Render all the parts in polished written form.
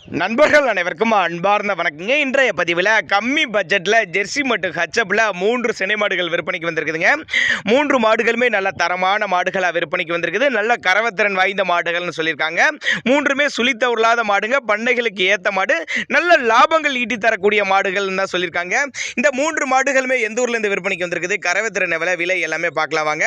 நண்பர்கள் அனைவருக்கும் அன்பார்ந்த வணக்கங்க. இன்றைய பதிவில் கம்மி பட்ஜெட்டில் ஜெர்சி மற்றும் ஹச்சப்பில் 3 சினை மாடுகள் விற்பனைக்கு வந்திருக்குதுங்க. 3 மாடுகளுமே நல்ல தரமான மாடுகளாக விற்பனைக்கு வந்திருக்குது. நல்ல கறவத்திறன் வாய்ந்த மாடுகள்னு சொல்லியிருக்காங்க. 3மே சுழித்த உருளாத மாடுங்க, பண்ணைகளுக்கு ஏற்ற மாடு, நல்ல லாபங்கள் ஈட்டி தரக்கூடிய மாடுகள்னு தான் சொல்லியிருக்காங்க. இந்த 3 மாடுகளுமே எந்த ஊர்லேருந்து விற்பனைக்கு வந்திருக்குது, கறவத்திறன் விலை எல்லாமே பார்க்கலாம் வாங்க.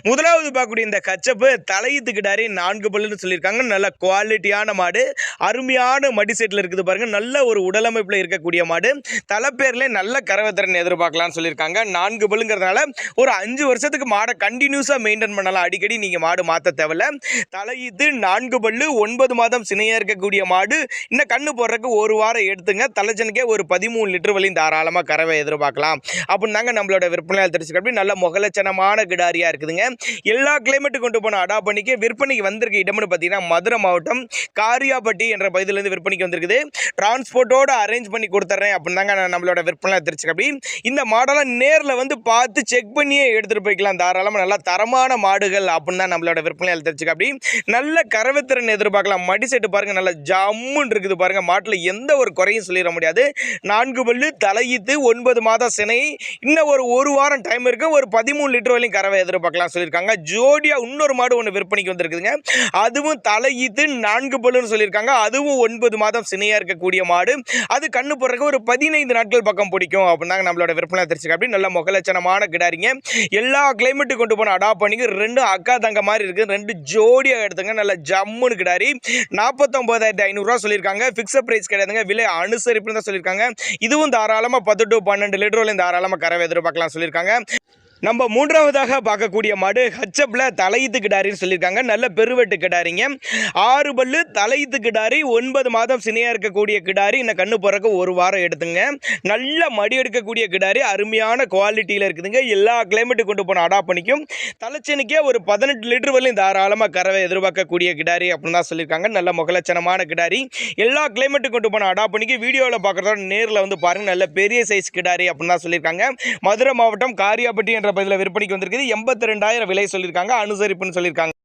முதலாவது பார்க்கக்கூடிய இந்த கச்சப்பு தலையீத்துக்கிட்டாரி 4 பல்லுன்னு சொல்லியிருக்காங்க. நல்ல குவாலிட்டியான மாடு, அருமையான மடி செட்டில் இருக்குது பாருங்க. நல்ல ஒரு உடலமைப்பில் இருக்கக்கூடிய மாடு, தலைப்பேர்ல நல்ல கறவத்திறன் எதிர்பார்க்கலாம்னு சொல்லியிருக்காங்க. 4 பல்லுங்கிறதுனால ஒரு 5 வருஷத்துக்கு மாடை கண்டினியூஸாக மெயின்டைன் பண்ணலாம். அடிக்கடி நீங்கள் மாடு மாற்ற தேவையில்ல. தலையீத்து 4 பல்லு 9 மாதம் சினையாக இருக்கக்கூடிய மாடு. இன்னும் கண்ணு போடுறதுக்கு ஒரு வாரம் எடுத்துங்க. தலைச்சனுக்கே ஒரு 13 லிட்டர் வரையும் தாராளமாக கறவை எதிர்பார்க்கலாம் அப்படின்னு தாங்க நம்மளோட விற்பனையால் தெரிஞ்சுக்க. நல்ல முகலட்சணமான கிடாரியாக இருக்குதுங்க. எல்லா கிளைமேட்டு கொண்டு போன அடா பண்ணிக்கு விற்பனைக்கு வந்திருக்க இடம்னு பார்த்தீங்கன்னா மதுரை மாவட்டம் காரியாபட்டி என்ற பகுதியிலேருந்து விற்பனைக்கு வந்திருக்குது. டிரான்ஸ்போர்ட்டோட அரேஞ்ச் பண்ணி கொடுத்துறேன் அப்படின்னு தாங்க நம்மளோட விற்பனை தெரிஞ்சுக்க. இந்த மாடலை நேரில் வந்து பார்த்து செக் பண்ணியே எடுத்துகிட்டு போய்க்கலாம் தாராளமாக. நல்லா தரமான மாடுகள் அப்படின்னு தான் நம்மளோட விற்பனையால் தெரிஞ்சுக்க. நல்ல கறவைத்திறன் எதிர்பார்க்கலாம். மடி செட்டு பாருங்க, நல்ல ஜம்முன்னு இருக்குது பாருங்க. மாட்டில் எந்த ஒரு குறையும் சொல்லிட முடியாது. 4 பல்லு தலையீத்து 9 மாதம் சினை. இன்னும் ஒரு வாரம் டைம் இருக்கு. ஒரு 13 லிட்டர் வரையும் கறவை எதிர்பார்க்கலாம் சொல்லியிருக்காங்க. ஜோடியா இன்னொரு மாடு ஒன்று விற்பனைக்கு வந்திருக்குதுங்க. அதுவும் தலையீத்து 4 பல்லுன்னு சொல்லியிருக்காங்க. அதுவும் 9 மாதம் சினையா இருக்கக்கூடிய மாடு. அது கண்ணு போடுறதுக்கு ஒரு 15 நாட்கள் பக்கம் பிடிக்கும் அப்படின்னாங்க நம்மளோட விற்பனை தெரிஞ்சுக்க. அப்படி நல்ல முகலட்சணமான கிடாரிங்க. எல்லா கிளைமேட்டு கொண்டு போன அடாப்ட் பண்ணிக்கு 2 அக்கா தங்க மாதிரி இருக்கு. 2 ஜோடியாக எடுத்துங்க. நல்ல ஜம்முன்னு கிடாரி. 49,500 சொல்லியிருக்காங்க. பிக்ஸட் பிரைஸ் கிடையாதுங்க. விலை அனுசரிப்புன்னு தான் சொல்லியிருக்காங்க. இதுவும் தாராளமாக 10 to 12 லிட்டர் வரையும் தாராளமாக கறவை எதிர்பார்க்கலாம் சொல்லியிருக்காங்க. நம்ம மூன்றாவதாக பார்க்கக்கூடிய மாடு ஹச்சப்பில் தலையீத்து கிடாரின்னு சொல்லியிருக்காங்க. நல்ல பெருவெட்டு கிடாரிங்க. 6 பல்லு தலையீத்து கிடாரி, 9 மாதம் சினையாக இருக்கக்கூடிய கிடாரி. இன்னும் கண்ணு போறக்கு ஒரு வாரம் எடுத்துங்க. நல்ல மடி எடுக்கக்கூடிய கிடாரி, அருமையான குவாலிட்டியில் இருக்குதுங்க. எல்லா கிளைமேட்டு கொண்டு போன அடா பண்ணிக்கும். தலைச்சனுக்கே ஒரு 18 லிட்டர் வரையும் தாராளமாக கறவை எதிர்பார்க்கக்கூடிய கிடாரி அப்படின்னு தான் சொல்லியிருக்காங்க. நல்ல முகலட்சணமான கிடாரி. எல்லா கிளைமேட்டு கொண்டு போன அடா பண்ணிக்கு வீடியோவில் பார்க்குறதோட நேரில் வந்து பாருங்கள். நல்ல பெரிய சைஸ் கிடாரி அப்படின்னு தான் சொல்லியிருக்காங்க. மதுரை மாவட்டம் காரியாபட்டி என்ற பதில் விற்பனைக்கு வந்திருக்குது. 82,000 விலை சொல்லியிருக்காங்க. அனுசரிப்புன்னு சொல்லியிருக்காங்க.